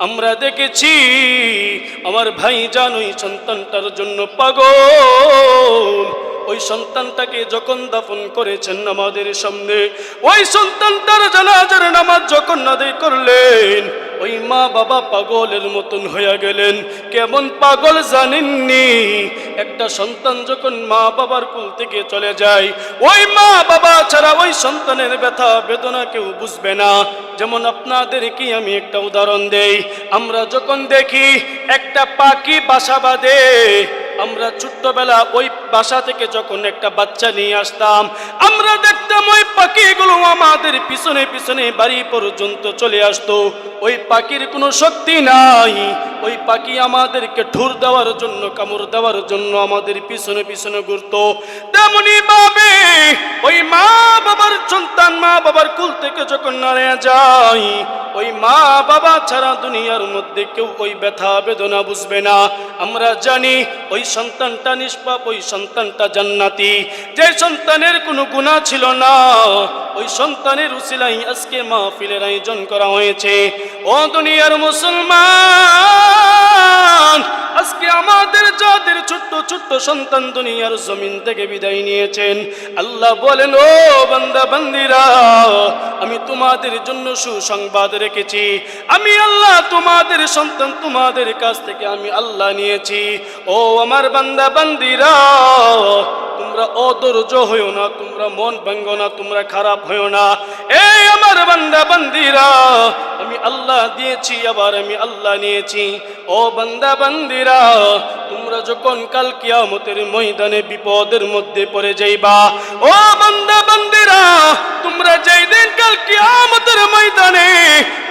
আমরা দেখেছি আমার ভাইজান ওই সন্তানটার জন্য পাগল। ওই সন্তানটাকে যখন দাফন করেছেন আমাদের সামনে, ওই সন্তানটার জানাজার নামাজ যখন আদায় করলেন, ওই মা বাবা পাগলের মতন হয়ে গেলেন। কেমন পাগল জানেননি? একটা সন্তান যখন মা বাবার কোল থেকে চলে যায়, ওই মা বাবা ছাড়া ওই সন্তানের ব্যথা বেদনা কেউ বুঝবে না। যেমন আপনাদেরকে আমি একটা উদাহরণ দেই। আমরা যখন দেখি একটা পাখি বাসা বাঁধে, আমরা ছোট্টবেলা ওই বাসা থেকে যখন একটা বাচ্চা নিয়ে আসতাম, আমরা দেখতাম ওই পাখিগুলো আমাদের পিছনে পিছনে বাড়ি পর্যন্ত চলে আসতো। ওই পাখির কোনো শক্তি নাই, ওই পাখি আমাদেরকে ঠুর দেওয়ার জন্য, কামড় দেওয়ার জন্য আমাদের পিছনে পিছনে ঘুরতো। তেমনি ভাবে ওই মা বাবার সন্তান মা বাবার কুল থেকে যখন নাড়ে যায়, ওই মা বাবা ছাড়া দুনিয়ার মধ্যে কেউ ওই ব্যথা বেদনা বুঝবে না। আমরা জানি ওই সন্তানটা নিষ্পাপ, ওই সন্তানটা জান্নাতি। যে সন্তানের কোনো গুনাহ ছিল না, ওই সন্তানের উসিলাই আজকে মাহফিলের আয়োজন করা হয়েছে। ও দুনিয়ার মুসলমান, আজকে আমাদের যাদের ছোট্ট ছোট্ট সন্তান দুনিয়ার জমিন থেকে বিদায় নিয়েছেন, আল্লাহ বলেন, ও বান্দা বান্দিরা, আমি তোমাদের জন্য সুসংবাদ রেখেছি। আমি আল্লাহ তোমাদের সন্তান তোমাদের কাছ থেকে আমি আল্লাহ নিয়েছি। ও আমার বান্দা বান্দিরা, তোমরা অধৈর্য হইও না, তোমরা মন ভাঙ্গো না, তোমরা খারাপ হইও না। এই আমার বান্দা বান্দিরা, আমি আল্লাহ দিয়েছি, আবার আমি আল্লাহ নিয়েছি। ও বান্দা বান্দিরা, তোমরা যখন কাল কিয়ামতের ময়দানে বিপদের মধ্যে পড়ে যাইবা, ও বান্দা বান্দিরা, তোমরা যেই দিন কাল কিয়ামতের ময়দানে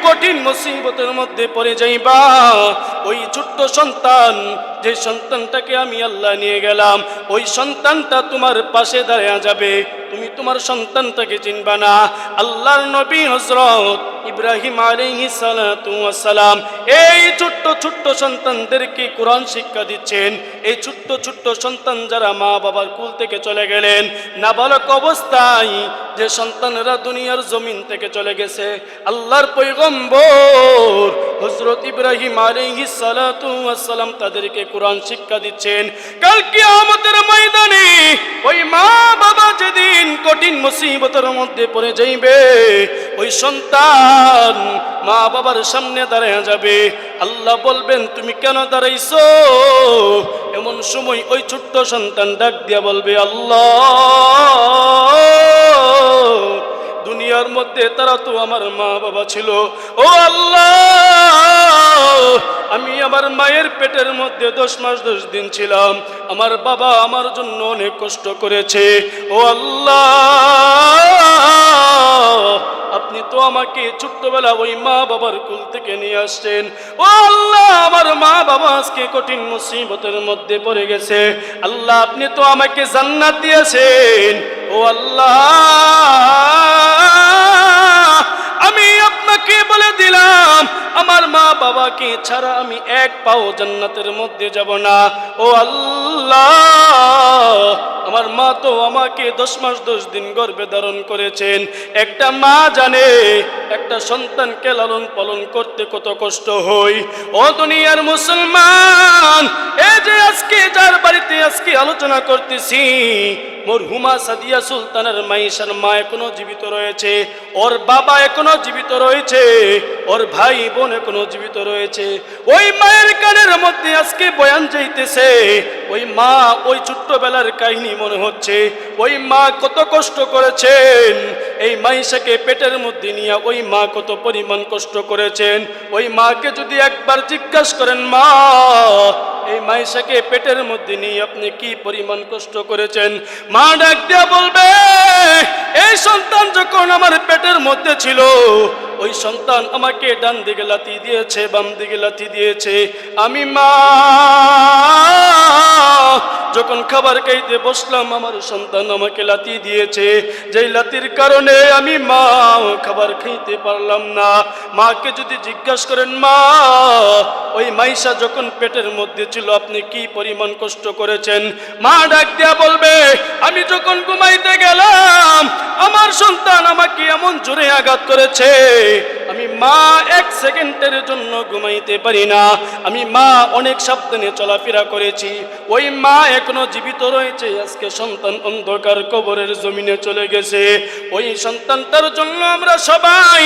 কঠিন মুসিবতের মধ্যে পড়ে যাইবা, ওই ছোট্ট সন্তান, যে সন্তানটাকে আমি আল্লাহ নিয়ে গেলাম, ওই সন্তানটা তোমার পাশে দাঁড়িয়ে যাবে। তুমি তোমার সন্তানটাকে চিনবা না। আল্লাহর নবী হযরত ইব্রাহিম আলাইহিস সালাতু ওয়াস সালাম এই ছোট্ট ছোট্ট সন্তানদেরকে কোরআন শিক্ষা দিচ্ছেন। এই ছোট্ট ছোট্ট সন্তান যারা মা বাবার কুল থেকে চলে গেলেন, নাবালক অবস্থায় যে সন্তানরা দুনিয়ার জমিন থেকে চলে গেছে, আল্লাহর পয়গম্বর হযরত ইব্রাহিম আলাইহিস সালাতু ওয়াস সালাম তাদেরকে কোরআন শিক্ষা দিচ্ছেন। কাল কিয়ামতের ময়দানে ওই মা বাবা যেদিন কঠিন মুসিবতের মধ্যে পড়ে যাইবে, ওই সন্তান মা বাবার সামনে দাঁড়ায় যাবে। আল্লাহ বলবেন, তুমি কেন দাঁড়াইছো? এমন সময় ওই ছোট্ট সন্তান ডাক দিয়া বলবে, আল্লাহ, দুনিয়ার মধ্যে তারা তো আমার মা বাবা ছিল। ও আল্লাহ, আমি আমার মায়ের পেটের মধ্যে 10 মাস 10 দিন ছিলাম। আমার বাবা আমার জন্য অনেক কষ্ট করেছে। ও আল্লাহ, আপনি তো আমাকে ছোট্টবেলা ওই মা বাবার কুল থেকে নিয়ে আসছেন। ও আল্লাহ, আমার মা বাবা আজকে কঠিন মুসিবতের মধ্যে পড়ে গেছে। আল্লাহ, আপনি তো আমাকে জান্নাত দিয়েছেন। ও আল্লাহ, আমি আপনাকে বলে দিলাম, আমার মা বাবাকে ছাড়া আমি এক পাও জান্নাতের মধ্যে যাব না। ও আল্লাহ, আমার মা তো আমাকে 10 মাস 10 দিন গর্ভে ধারণ করেছেন। একটা মা জানে একটা সন্তানকে লালন পালন করতে কত কষ্ট হয়। ও দুনিয়ার মুসলমান, এই যে আজকে যার বাড়িতে আজকে আলোচনা করতেছি, মরহুমা সাদিয়া সুলতানের মাইশার মা এখনো জীবিত রয়েছে, ওর বাবা এখনো জীবিত রয়েছে, ওর ভাই বোন এখনো জীবিত রয়েছে। ওই মায়ের কানের মধ্যে আজকে বয়ান যাইতেছে। ওই মা ওই ছোট্টবেলার কাহিনী মনে হচ্ছে। ওই মা কত কষ্ট করেছেন, এই মাইশাকে পেটের মধ্যে নিয়ে ওই মা কত পরিমাণ কষ্ট করেছেন। ওই মাকে যদি একবার জিজ্ঞাসা করেন, মা, এই মাইশাকে পেটের মধ্যে নিয়ে আপনি কি পরিমাণ কষ্ট করেছেন, মা ডাক দিয়া বলবে, এই সন্তান যখন আমার পেটের মধ্যে ছিল, ওই সন্তান আমাকে ডান দিকে লাথি দিয়েছে, বাম দিকে লাথি দিয়েছে। আমি মা যখন খাবার খাইতে বসলাম, আমার সন্তান আমাকে লাথি দিয়েছে। যেই লাথির কারণে আমি মা খাবার খাইতে পারলাম না। মাকে যদি জিজ্ঞাসা করেন, মা, ওই মাইশা যখন পেটের মধ্যে ছিল আপনি কি পরিমাণ কষ্ট করেছেন, মা ডাক দিয়া বলবে, আমি যখন ঘুমাইতে গেলাম, আমার সন্তান আমাকে এমন জোরে আঘাত করেছে, আমি মা এক সেকেন্ডের জন্য ঘুমাইতে পারি না। আমি মা অনেক সাবধানে চলাফেরা করেছি, ওই মা এখনো জীবিত রয়েছে। আজকে সন্তান অন্ধকার কবরের জমিনে চলে গেছে। ওই সন্তানটার জন্য আমরা সবাই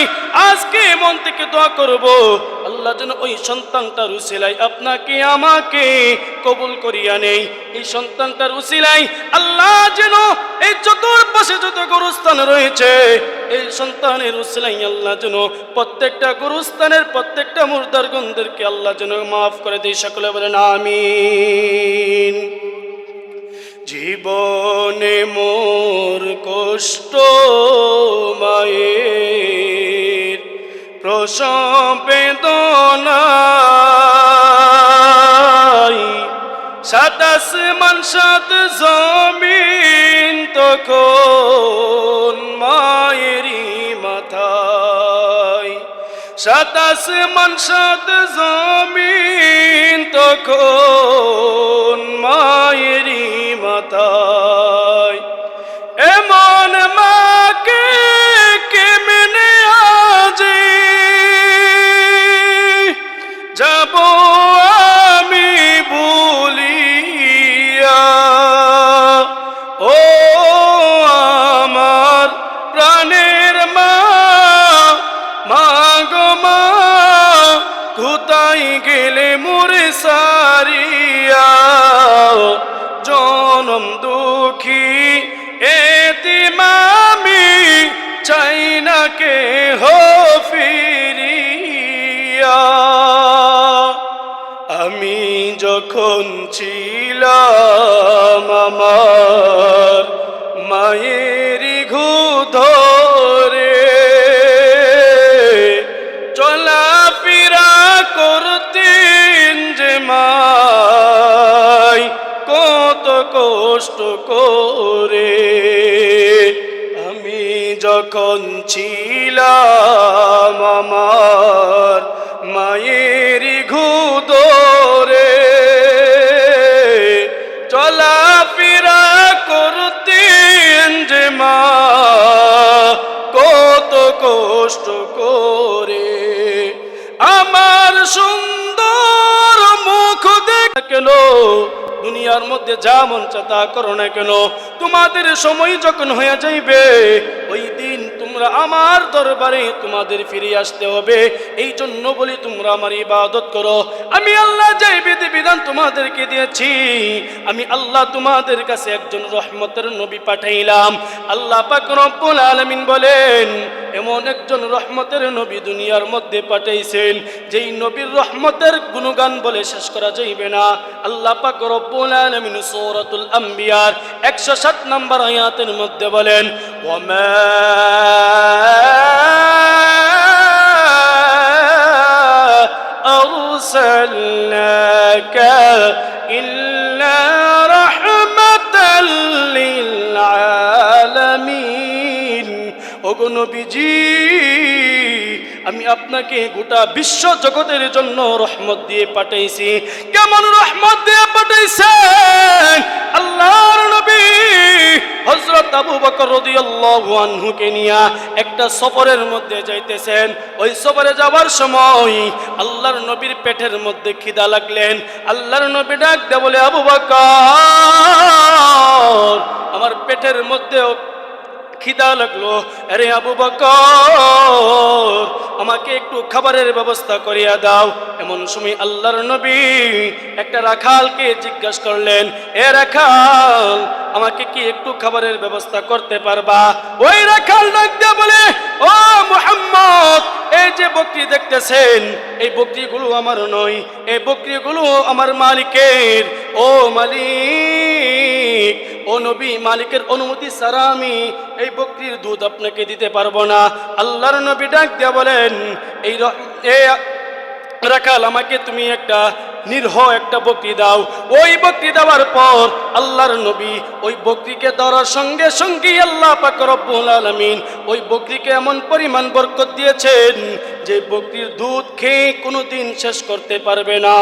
আজকে মন থেকে দোয়া করব, আল্লাহ যেন ওই সন্তানটার উসিলায় আপনাকে আমাকে কবুল করিয়া নেই। এই সন্তানটার উসিলায় আল্লাহ যেন এই চতুর্পাশে যত গোরস্থান রয়েছে, এই সন্তানের উসিলায় আল্লাহ যেন প্রত্যেকটা গোরস্থানের প্রত্যেকটা মুর্দার গন্ধেরকে আল্লাহ যেন মাফ করে দেয়। সকলে বলেন আমিন। জীবনে মোর কষ্ট মায়ের প্রসব বেদনায়, সাত আসমান সাত জমিন তখন মায়েরই মাথায়, সাত আসমান সাত জমিন তখন মায়েরই মাথায়। এমন মাকে কেমনে আজি যাব আমি ভুলিয়া, ও আমার প্রাণের মা, মা গো মা কোথায় গেলে মোরে সারিয়া, জনম দুঃখী এতিম আমি চাই না কে হো ফিরিয়া। আমি যখন ছিলাম আমার মায়েরই ধরে চলাফেরা করতেন যে মাই কত কষ্ট করে। আমি যখন ছিলাম আমার মায়েরই ধরে চলাফেরা করতেন যে মা কত কষ্ট করে। আমার সুন্দর মুখ দেখে কেন দুনিয়ার মধ্যে যা মন চা তা করো না কেন, তোমাদের সময় যখন হয়ে যাইবে ওই দিন তোমরা আমার দরবারে তোমাদের ফিরে আসতে হবে। এই জন্য বলি তোমরা আমার ইবাদত করো। আমি আল্লাহ যে বিধান তোমাদেরকে দিয়েছি, আমি আল্লাহ তোমাদের কাছে একজন রহমতের নবী পাঠাইলাম। আল্লাহ পাক রব্বুল আলামিন বলেন, এমন একজন রহমতের নবী দুনিয়ার মধ্যে পাঠাইছেন, যেই নবীর রহমতের গুণগান বলে শেষ করা যাইবে না। আল্লাহ পাক রব্বুল আলামিন সূরাতুল আম্বিয়ার 107 নম্বর আয়াতের মধ্যে বলেন, ওয়ামা আরসালনাকা ইল্লা রাহমাতাল লিল আলামিন। ওগো নবীজি, আমি আপনাকে গোটা বিশ্ব জগতের জন্য রহমত দিয়ে পাঠাইছি। কেমন রহমত দিয়ে পাঠাইছেন? আল্লাহর নবী হযরত আবু বকর রাদিয়াল্লাহু আনহুকে নিয়ে একটা সফরের মধ্যে যাইতেছেন। ওই সফরে যাওয়ার সময় আল্লাহর নবীর পেটের মধ্যে খিদা লাগলেন। আল্লাহর নবী ডাক দিয়ে বলে, আবু বকর, আমার পেটের মধ্যে খিদা লাগলো। আরে আবু বকর, আমাকে একটু খাবারের ব্যবস্থা করিয়া দাও। এমন সময় আল্লাহর নবী একটা রাখালকে জিজ্ঞাসা করলেন, এ রাখাল, আমাকে কি একটু খাবারের ব্যবস্থা করতে পারবা? ওই রাখাল ডাক দিয়ে বলে, ও মুহাম্মদ, এই যে বকরি দেখতেছেন, এই বকরিগুলো আমার নয়, এই বকরিগুলো আমার মালিকের। ও মালিক, ও নবী, মালিকের অনুমতি ছাড়া আমি এই বকরির দুধ আপনাকে দিতে পারবো না। আল্লাহর নবী ডাক দিয়ে বলেন, এই রাখাল, আমাকে তুমি একটা নিরহ একটা বকরি দাও। ওই বকরি দেওয়ার পর আল্লাহর নবী ওই বকরিকে ধরার সঙ্গে সঙ্গে আল্লাহ পাক রব্বুল আলামিন ওই বকরিকে এমন পরিমাণ বরকত দিয়েছেন যে বকরির দুধ খেয়ে কোনোদিন শেষ করতে পারবে না।